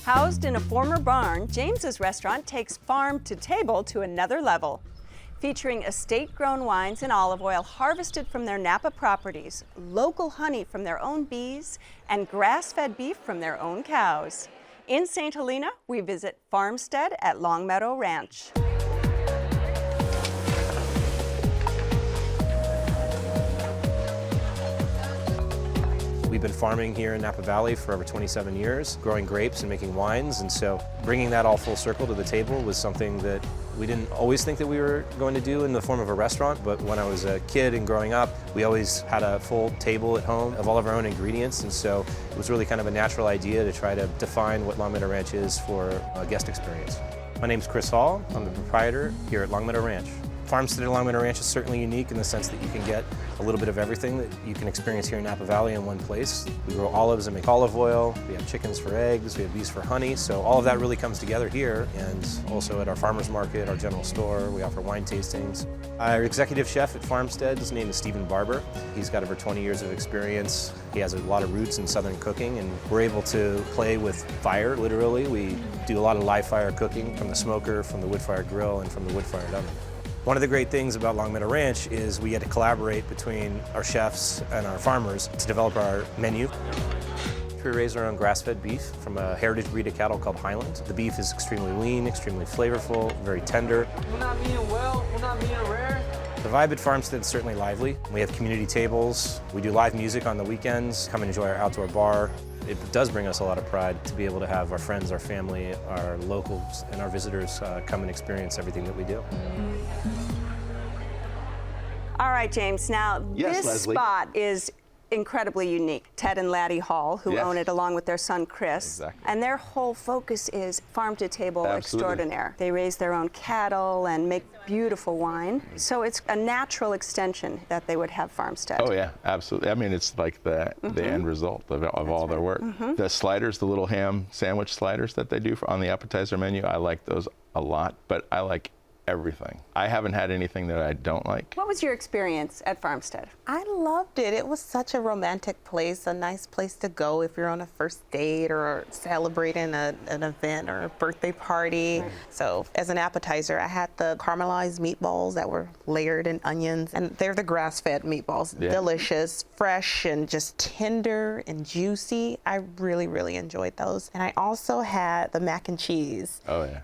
Housed in a former barn, James's restaurant takes farm to table to another level. Featuring estate-grown wines and olive oil harvested from their Napa properties, local honey from their own bees, and grass-fed beef from their own cows. In St. Helena, we visit Farmstead at Long Meadow Ranch. We've been farming here in Napa Valley for over 27 years, growing grapes and making wines, and so bringing that all full circle to the table was something that we didn't always think that we were going to do in the form of a restaurant, but when I was a kid and growing up, we always had a full table at home of all of our own ingredients, and so it was really kind of a natural idea to try to define what Long Meadow Ranch is for a guest experience. My name's Chris Hall. I'm the proprietor here at Long Meadow Ranch. Farmstead at Long Meadow Ranch is certainly unique in the sense that you can get a little bit of everything that you can experience here in Napa Valley in one place. We grow olives and make olive oil, we have chickens for eggs, we have bees for honey, so all of that really comes together here. And also at our farmers market, our general store, we offer wine tastings. Our executive chef at Farmstead, his name is Stephen Barber. He's got over 20 years of experience. He has a lot of roots in Southern cooking, and we're able to play with fire, literally. We do a lot of live fire cooking from the smoker, from the wood fire grill, and from the wood fired oven. One of the great things about Long Meadow Ranch is we get to collaborate between our chefs and our farmers to develop our menu. We raise our own grass-fed beef from a heritage breed of cattle called Highland. The beef is extremely lean, extremely flavorful, very tender. We're not being well, we're not being rare. The vibe at Farmstead is certainly lively. We have community tables, we do live music on the weekends, come and enjoy our outdoor bar. It does bring us a lot of pride to be able to have our friends, our family, our locals, and our visitors come and experience everything that we do. All right, James, now Yes, this Leslie. spot is incredibly unique. Ted and Laddie Hall, who Yes. own it along with their son Chris, Exactly. and their whole focus is farm to table Absolutely. extraordinaire. They raise their own cattle and make beautiful wine, so it's a natural extension that they would have Farmstead. Oh yeah, absolutely. I mean, it's like the end result of all their work. The sliders, the little ham sandwich sliders that they do on the appetizer menu, I like those a lot, but I like everything. I haven't had anything that I don't like. What was your experience at Farmstead? I loved it. It was such a romantic place, a nice place to go if you're on a first date or celebrating an event or a birthday party. So as an appetizer, I had the caramelized meatballs that were layered in onions, and they're the grass-fed meatballs. Yeah. Delicious, fresh, and just tender and juicy. I really, really enjoyed those. And I also had the mac and cheese. Oh yeah.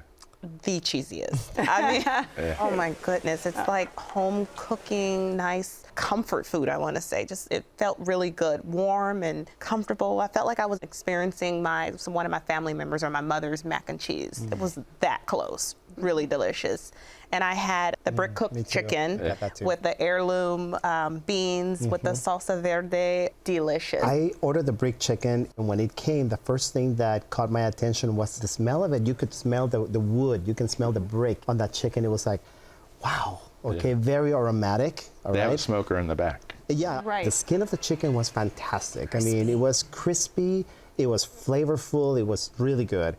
The cheesiest. I mean, oh my goodness, it's like home cooking, nice comfort food, I want to say. Just, it felt really good, warm and comfortable. I felt like I was experiencing one of my family members or my mother's mac and cheese. It was that close, really delicious. And I had the brick cooked chicken with the heirloom beans with the salsa verde, delicious. I ordered the brick chicken, and when it came, the first thing that caught my attention was the smell of it. You could smell the wood, you can smell the brick on that chicken. It was like, wow, okay, very aromatic. They have a smoker in the back. Yeah, Right. The skin of the chicken was fantastic. I mean, it was crispy, it was flavorful, it was really good.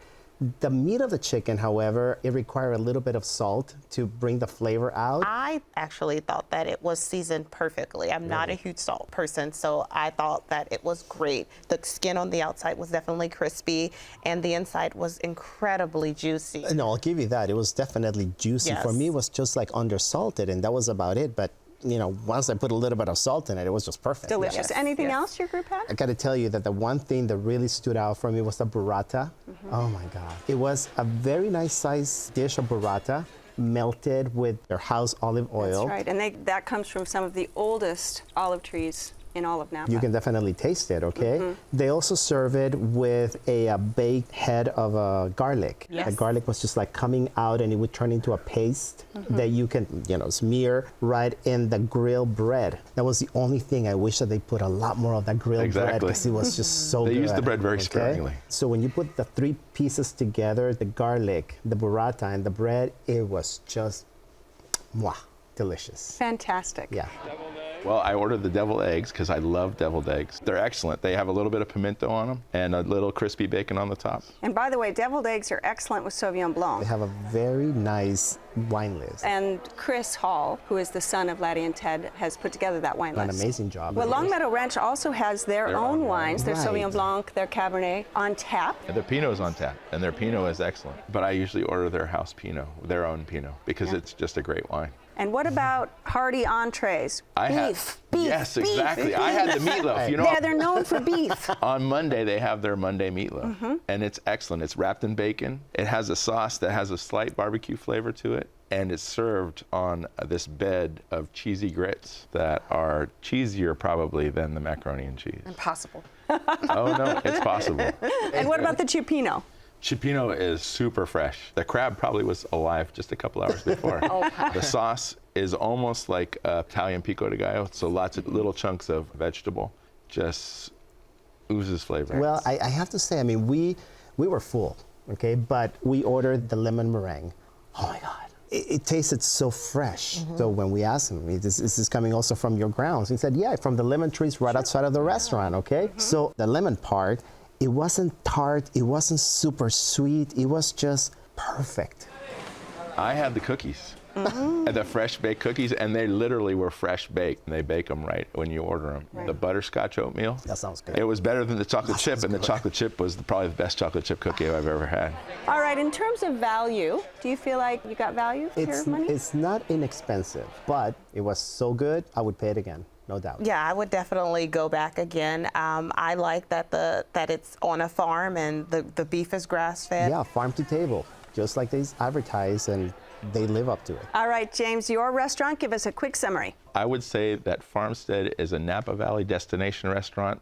The meat of the chicken, however, it required a little bit of salt to bring the flavor out. I actually thought that it was seasoned perfectly. I'm not a huge salt person, so I thought that it was great. The skin on the outside was definitely crispy, and the inside was incredibly juicy. No, I'll give you that. It was definitely juicy. Yes. For me, it was just like undersalted, and that was about it. But you know, once I put a little bit of salt in it, it was just perfect. Delicious. Yes, Anything yes. else your group had? I got to tell you that the one thing that really stood out for me was the burrata. Oh my God. It was a very nice sized dish of burrata, melted with their house olive oil. That's right, and that comes from some of the oldest olive trees in all of Napa. You can definitely taste it, okay? They also serve it with a baked head of garlic. Yes. The garlic was just like coming out, and it would turn into a paste that you can, smear right in the grilled bread. That was the only thing I wish that they put a lot more of that grilled bread, Exactly. because it was just so They good. use the bread very okay? sparingly. So when you put the three pieces together, the garlic, the burrata, and the bread, it was just, mwah, delicious. Fantastic. Yeah. Deviled eggs. Well, I ordered the deviled eggs because I love deviled eggs. They're excellent. They have a little bit of pimento on them and a little crispy bacon on the top. And by the way, deviled eggs are excellent with Sauvignon Blanc. They have a very nice wine list. And Chris Hall, who is the son of Laddie and Ted, has put together that wine Done list. an amazing job. Well, Long Meadow Ranch also has their own wines, their Right. Sauvignon Blanc, their Cabernet on tap. And their Pinot's on tap, and their Pinot is excellent. But I usually order their house Pinot, their own Pinot, because it's just a great wine. And what about hearty entrees? Beef. Yes, exactly. I had the meatloaf. You know, They're known for beef. on Monday they have their Monday meatloaf, and it's excellent. It's wrapped in bacon. It has a sauce that has a slight barbecue flavor to it, and it's served on this bed of cheesy grits that are cheesier probably than the macaroni and cheese. Impossible. Oh no, it's possible. And what about the Cioppino? Cioppino is super fresh. The crab probably was alive just a couple hours before. The sauce is almost like Italian pico de gallo, so lots of little chunks of vegetable, just oozes flavor. Well, I have to say, I mean, we were full, okay, but we ordered the lemon meringue. Oh my God. It tasted so fresh. So when we asked him, is this coming also from your grounds? He said, yeah, from the lemon trees right outside of the restaurant, okay? So the lemon part, it wasn't tart, it wasn't super sweet, it was just perfect. I had the cookies, the fresh baked cookies, and they literally were fresh baked. And they bake them right when you order them. The butterscotch oatmeal. That sounds good. It was better than the chocolate chip, and the chocolate chip was probably the best chocolate chip cookie I've ever had. All right, in terms of value, do you feel like you got value for your money? It's not inexpensive, but it was so good, I would pay it again, no doubt. Yeah, I would definitely go back again. I like that it's on a farm and the beef is grass-fed. Yeah, farm to table, just like they advertise, and they live up to it. All right, James, your restaurant, give us a quick summary. I would say that Farmstead is a Napa Valley destination restaurant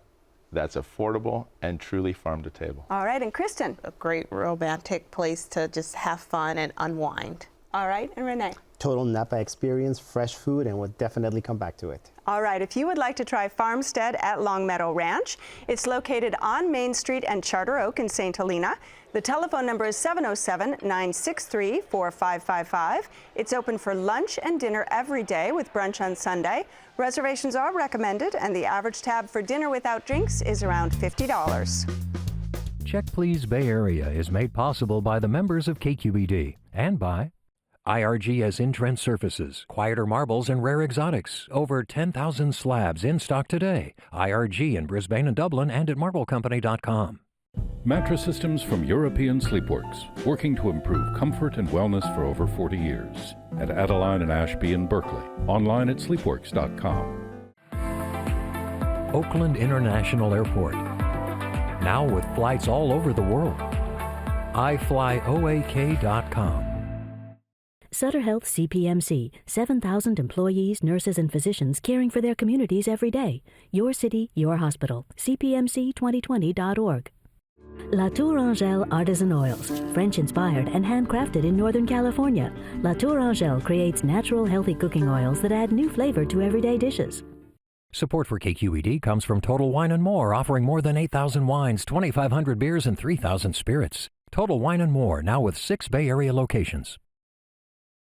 that's affordable and truly farm to table. All right, and Kristen. A great romantic place to just have fun and unwind. All right, and Renee. Total Napa experience, fresh food, and we'll definitely come back to it. All right, if you would like to try Farmstead at Long Meadow Ranch, it's located on Main Street and Charter Oak in St. Helena. The telephone number is 707-963-4555. It's open for lunch and dinner every day with brunch on Sunday. Reservations are recommended, and the average tab for dinner without drinks is around $50. Check Please Bay Area is made possible by the members of KQED and by IRG as in-trend surfaces, quieter marbles and rare exotics. Over 10,000 slabs in stock today. IRG in Brisbane and Dublin and at marblecompany.com. Mattress systems from European Sleepworks, working to improve comfort and wellness for over 40 years. At Adeline and Ashby in Berkeley. Online at sleepworks.com. Oakland International Airport. Now with flights all over the world. iFlyOAK.com. Sutter Health CPMC, 7,000 employees, nurses, and physicians caring for their communities every day. Your city, your hospital. CPMC2020.org. La Tour Angèle Artisan Oils, French-inspired and handcrafted in Northern California. La Tour Angèle creates natural, healthy cooking oils that add new flavor to everyday dishes. Support for KQED comes from Total Wine & More, offering more than 8,000 wines, 2,500 beers, and 3,000 spirits. Total Wine & More, now with 6 Bay Area locations.